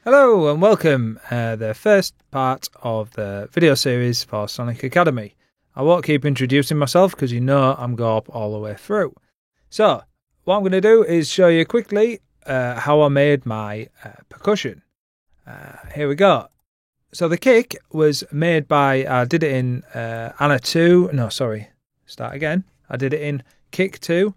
Hello and welcome, the first part of the video series for Sonic Academy. I won't keep introducing myself because you know I'm Gorp all the way through. So, what I'm going to do is show you quickly how I made my percussion. Here we go. So the kick was made by, I did it in I did it in Kick 2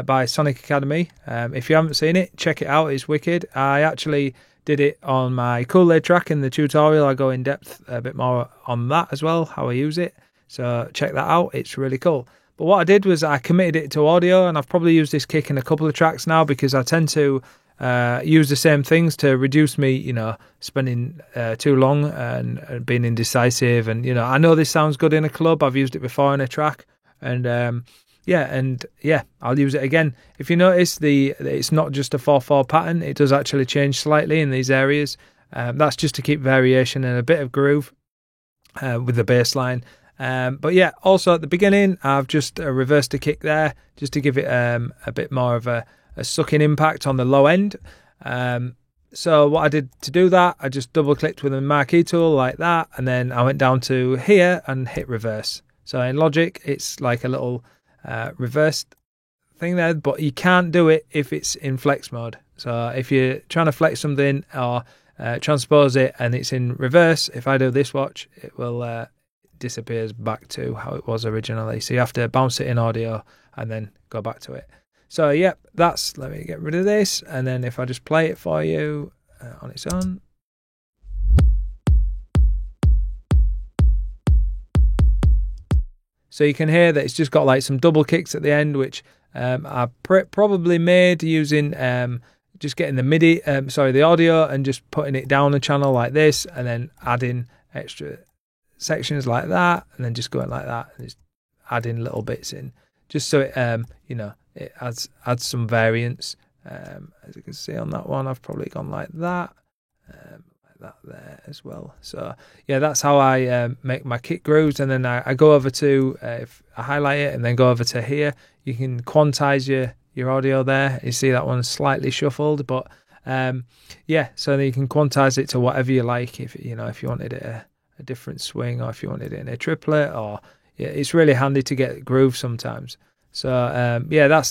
by Sonic Academy. If you haven't seen it, check it out, it's wicked. I actually did it on my Kool-Aid track in the tutorial. I go in depth a bit more on that as well, how I use it. So check that out, it's really cool. But what I did was I committed it to audio, and I've probably used this kick in a couple of tracks now because I tend to use the same things to reduce me, spending too long and being indecisive. And, I know this sounds good in a club. I've used it before in a track. And, I'll use it again. If you notice, it's not just a 4/4 pattern. It does actually change slightly in these areas. That's just to keep variation and a bit of groove with the bass line. Also at the beginning, I've just reversed the kick there just to give it a bit more of a sucking impact on the low end. So what I did to do that, I just double clicked with a marquee tool like that, and then I went down to here and hit reverse. So in Logic, it's like a little reversed thing there, but you can't do it if it's in flex mode. So if you're trying to flex something or transpose it and it's in reverse, if I do this, watch, it will disappears back to how it was originally. So you have to bounce it in audio and then go back to it. So yep, let me get rid of this, and then if I just play it for you on its own. So you can hear that it's just got like some double kicks at the end, which I probably made using just getting the audio and just putting it down the channel like this, and then adding extra sections like that, and then just going like that, and just adding little bits in, just so it it adds some variance. As you can see on that one, I've probably gone like that there as well. So yeah, that's how I make my kick grooves. And then I go over to if I highlight it and then go over to here, you can quantize your audio there. You see that one's slightly shuffled, but so then you can quantize it to whatever you like. If you wanted it a different swing, or if you wanted it in a triplet, or it's really handy to get groove sometimes. So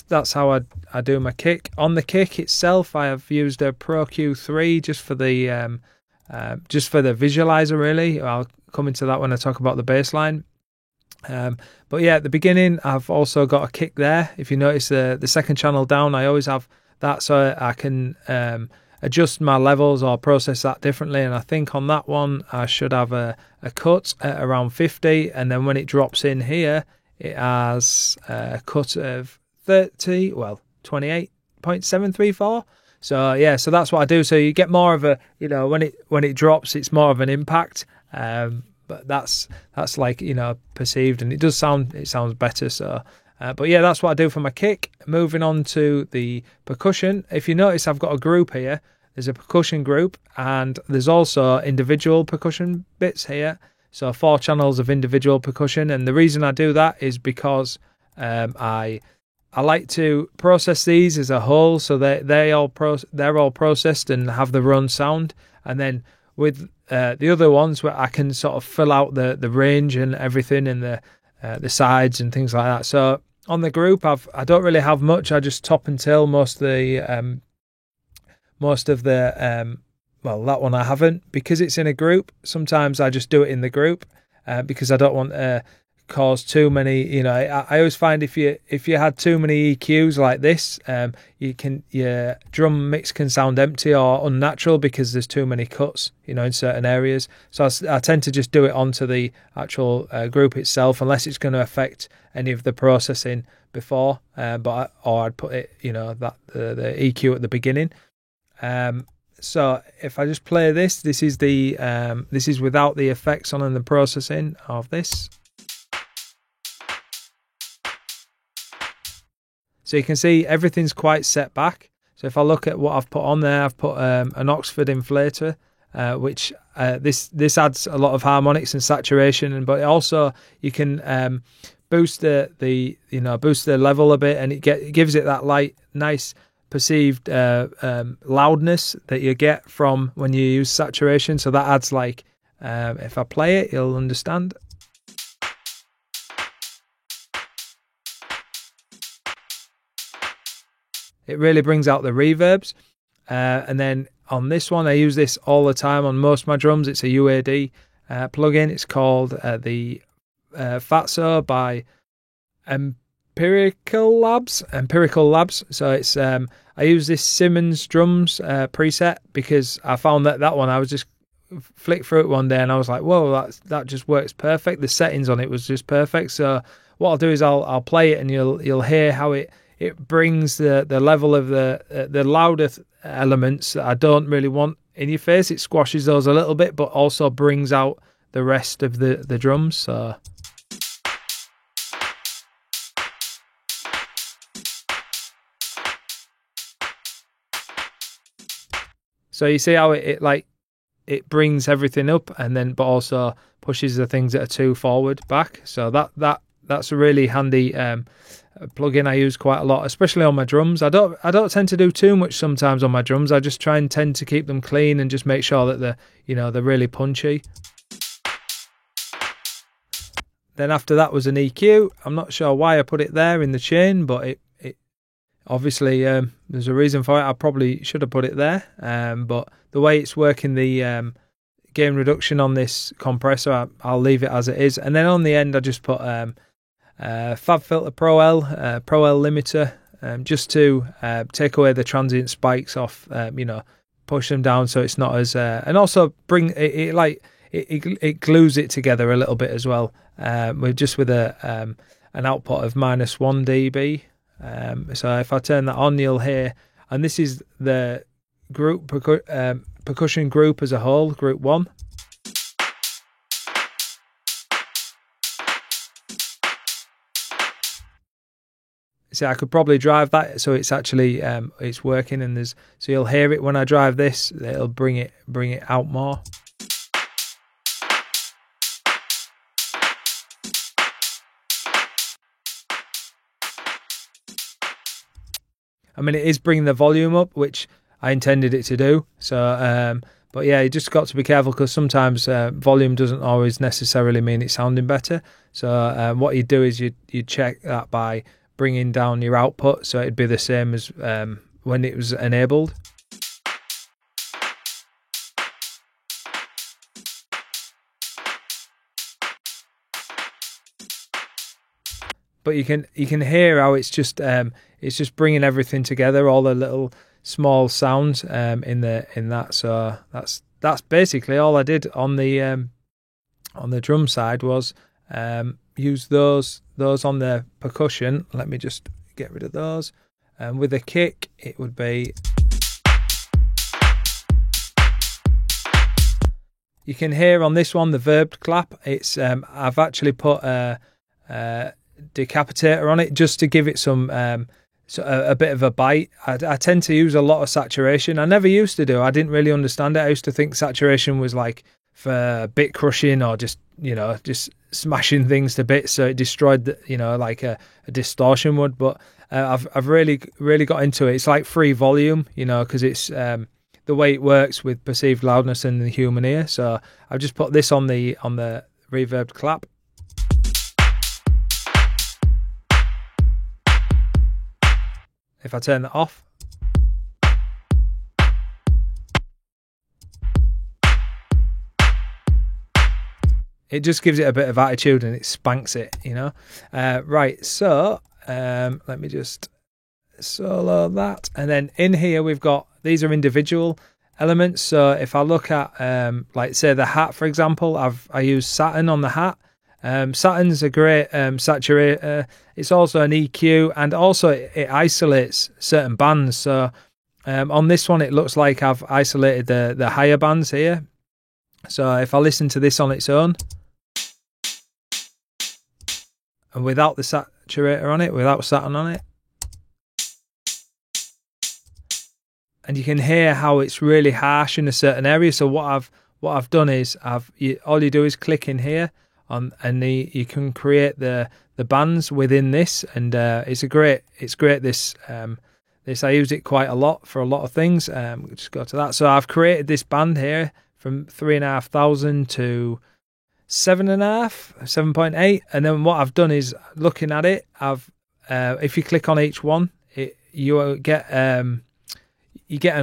that's how I do my kick. On the kick itself, I have used a Pro Q3 just for the visualizer. Really, I'll come into that when I talk about the bass line. At the beginning, I've also got a kick there. If you notice the second channel down, I always have that so I can adjust my levels or process that differently. And I think on that one, I should have a cut at around 50, and then when it drops in here, it has a cut of 28.734. So so that's what I do. So you get more of a, when it drops, it's more of an impact. But that's like, perceived, and it sounds better. So, that's what I do for my kick. Moving on to the percussion. If you notice, I've got a group here. There's a percussion group, and there's also individual percussion bits here. So 4 channels of individual percussion, and the reason I do that is because I like to process these as a whole, so they're all processed and have the run sound. And then with the other ones, where I can sort of fill out the range and everything, and the sides and things like that. So on the group, I don't really have much. I just top and tail most of the that one I haven't, because it's in a group. Sometimes I just do it in the group because I don't want to cause too many. I always find if you had too many EQs like this, your drum mix can sound empty or unnatural because there's too many cuts, in certain areas. So I tend to just do it onto the actual group itself, unless it's going to affect any of the processing before. Or I'd put it, the EQ at the beginning. So if I just play this is this is without the effects on and the processing of this. So you can see everything's quite set back. So if I look at what I've put on there, I've put an Oxford inflator, which this adds a lot of harmonics and saturation, but also you can boost the level a bit, and it gives it that nice perceived loudness that you get from when you use saturation. So that adds like, if I play it, you'll understand. It really brings out the reverbs. And then on this one, I use this all the time on most of my drums. It's a UAD plugin. It's called the Fatso by Empirical Labs. So it's I use this Simmons drums preset because I found that one, I was just flick through it one day and I was like, whoa, that just works perfect. The settings on it was just perfect. So what I'll do is I'll play it and you'll hear how it brings the level of the louder elements that I don't really want in your face. It squashes those a little bit, but also brings out the rest of the drums. So you see how it brings everything up, and then but also pushes the things that are too forward back. So that's a really handy plugin I use quite a lot, especially on my drums. I don't tend to do too much sometimes on my drums. I just tend to keep them clean and just make sure that they're really punchy. Then after that was an EQ. I'm not sure why I put it there in the chain, but it obviously there's a reason for it. I probably should have put it there, but the way it's working the gain reduction on this compressor, I'll leave it as it is. And then on the end I just put FabFilter Pro L limiter, just to take away the transient spikes off, push them down so it's not as and also bring it glues it together a little bit as well, with an output of -1 dB. So if I turn that on, you'll hear, and this is the group percussion group as a whole, group 1. See, I could probably drive that, so it's actually it's working, and so you'll hear it when I drive this. It'll bring it out more. I mean, it is bringing the volume up, which I intended it to do. So, but yeah, you just got to be careful because sometimes volume doesn't always necessarily mean it's sounding better. So, what you do is you check that by bringing down your output, so it'd be the same as when it was enabled. But you can hear how it's just bringing everything together, all the little small sounds in that. So that's basically all I did on the drum side was use those on the percussion. Let me just get rid of those. With the kick, it would be. You can hear on this one the verbed clap. It's I've actually put a decapitator on it just to give it some a bit of a bite. I tend to use a lot of saturation. I never used to do. I didn't really understand it. I used to think saturation was like for bit crushing or just smashing things to bits so it destroyed like a distortion would. But I've really got into it. It's like free volume, because it's the way it works with perceived loudness in the human ear. So I've just put this on the reverbed clap. If I turn that off, it just gives it a bit of attitude and it spanks it, Right, so let me just solo that. And then in here we've got, these are individual elements. So if I look at, like say the hat, for example, I use Saturn on the hat. Saturn's a great saturator. It's also an EQ, and also it isolates certain bands. So on this one, it looks like I've isolated the higher bands here. So if I listen to this on its own, and without the saturator on it, without Saturn on it, and you can hear how it's really harsh in a certain area. So what I've done is all you do is click in here. And you can create the bands within this, and it's great. This This, I use it quite a lot for a lot of things. Just go to that. So I've created this band here from 3,500 to 7.8, and then what I've done is, looking at it, if you click on each one, you get an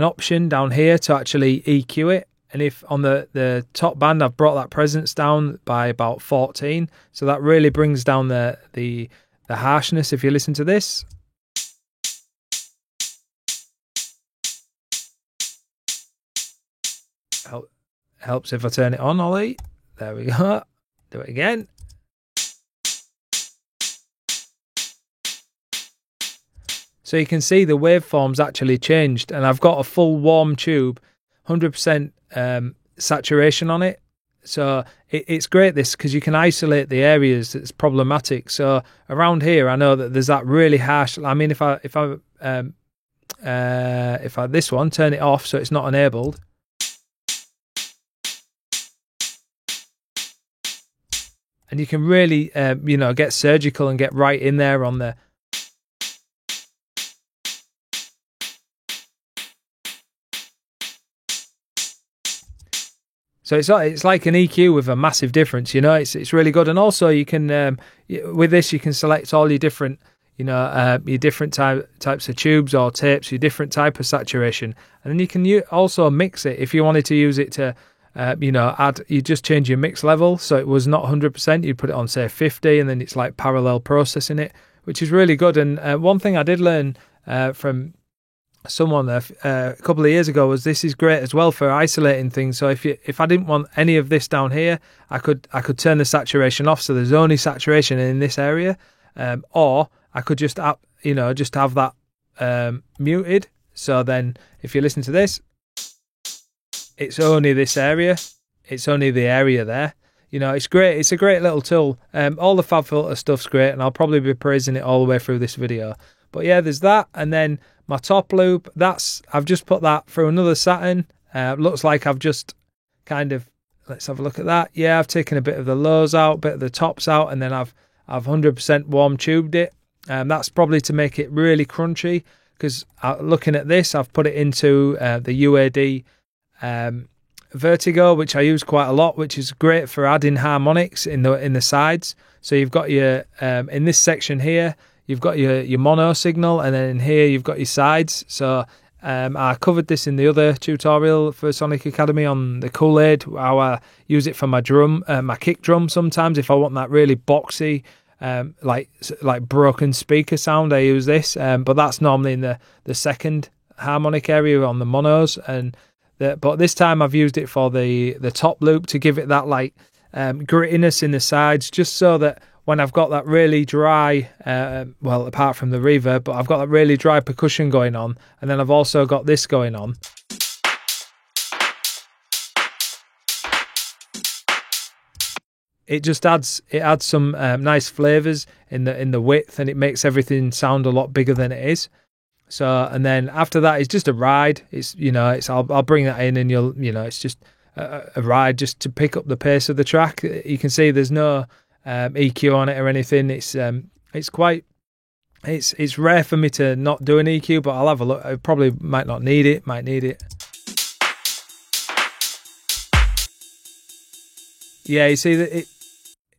option down here to actually EQ it. And if on the top band, I've brought that presence down by about 14, so that really brings down the harshness. If you listen to this, helps if I turn it on, Ollie. There we go. Do it again. So you can see the waveforms actually changed, and I've got a full warm tube, 100% saturation on it. So it's great, this, because you can isolate the areas that's problematic. So around here, I know that there's that really harsh. I mean, if I this one, turn it off so it's not enabled. And you can really, get surgical and get right in there on the. So it's like an EQ with a massive difference. It's really good. And also you can with this you can select all your different your different types of tubes or tapes, your different type of saturation, and then you can also mix it if you wanted to use it to. You just change your mix level. So it was not 100%, you put it on, say, 50, and then it's like parallel processing it, which is really good. And one thing I did learn from someone a couple of years ago was this is great as well for isolating things. So if I didn't want any of this down here, I could turn the saturation off, so there's only saturation in this area, or I could just have that muted. So then if you listen to this, it's only this area. It's only the area there. It's great. It's a great little tool. All the FabFilter stuff's great, and I'll probably be praising it all the way through this video. But yeah, there's that. And then my top loop, I've just put that through another Saturn. Looks like I've just let's have a look at that. Yeah, I've taken a bit of the lows out, a bit of the tops out, and then I've 100% warm tubed it. That's probably to make it really crunchy, because looking at this, I've put it into the UAD Vertigo, which I use quite a lot, which is great for adding harmonics in the sides. So you've got your in this section here, you've got your mono signal, and then in here you've got your sides. So I covered this in the other tutorial for Sonic Academy on the Kool-Aid, how I use it for my drum, my kick drum. Sometimes if I want that really boxy, like broken speaker sound, I use this. But that's normally in the second harmonic area on the monos, but this time I've used it for the top loop to give it that grittiness in the sides, just so that when I've got that really dry, apart from the reverb, but I've got that really dry percussion going on, and then I've also got this going on. It just adds some nice flavors in the width, and it makes everything sound a lot bigger than it is. So, and then after that, it's just a ride. I'll bring that in, and it's just a ride just to pick up the pace of the track. You can see there's no EQ on it or anything. It's rare for me to not do an EQ, but I'll have a look. I probably might not need it. Might need it. Yeah, you see that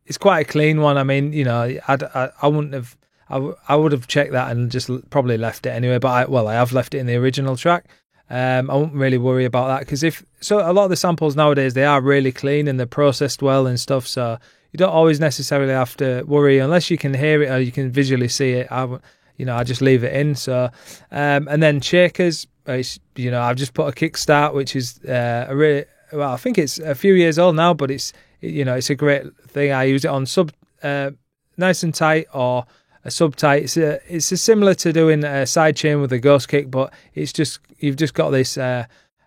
it's quite a clean one. I mean, I wouldn't have. I would have checked that and just probably left it anyway, but I have left it in the original track. I won't really worry about that, because a lot of the samples nowadays, they are really clean and they're processed well and stuff, so you don't always necessarily have to worry unless you can hear it or you can visually see it. I just leave it in. So and then shakers, I've just put a kickstart, which is I think it's a few years old now, but it's a great thing. I use it on sub nice and tight or a sub tight. It's similar to doing a side chain with a ghost kick, but it's just you've just got this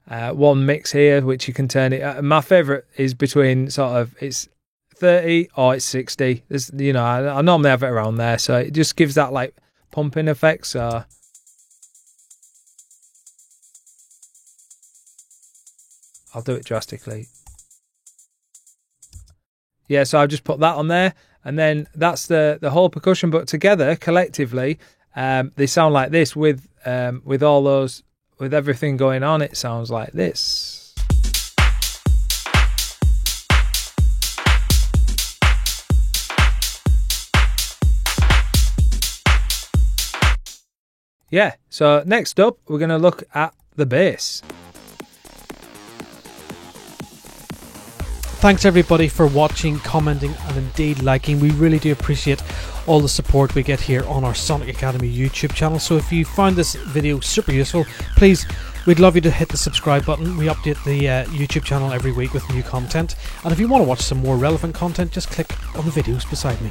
one mix here which you can turn it. My favorite is between it's 30 or it's 60. I normally have it around there, so it just gives that pumping effect. So I'll do it drastically. Yeah, so I've just put that on there, and then that's the whole percussion, but together collectively they sound like this with with all those, with everything going on, it sounds like this. Yeah, so next up, we're going to look at the bass. Thanks everybody for watching, commenting and indeed liking. We really do appreciate all the support we get here on our Sonic Academy YouTube channel. So if you found this video super useful, please, we'd love you to hit the subscribe button. We update the YouTube channel every week with new content. And if you want to watch some more relevant content, just click on the videos beside me.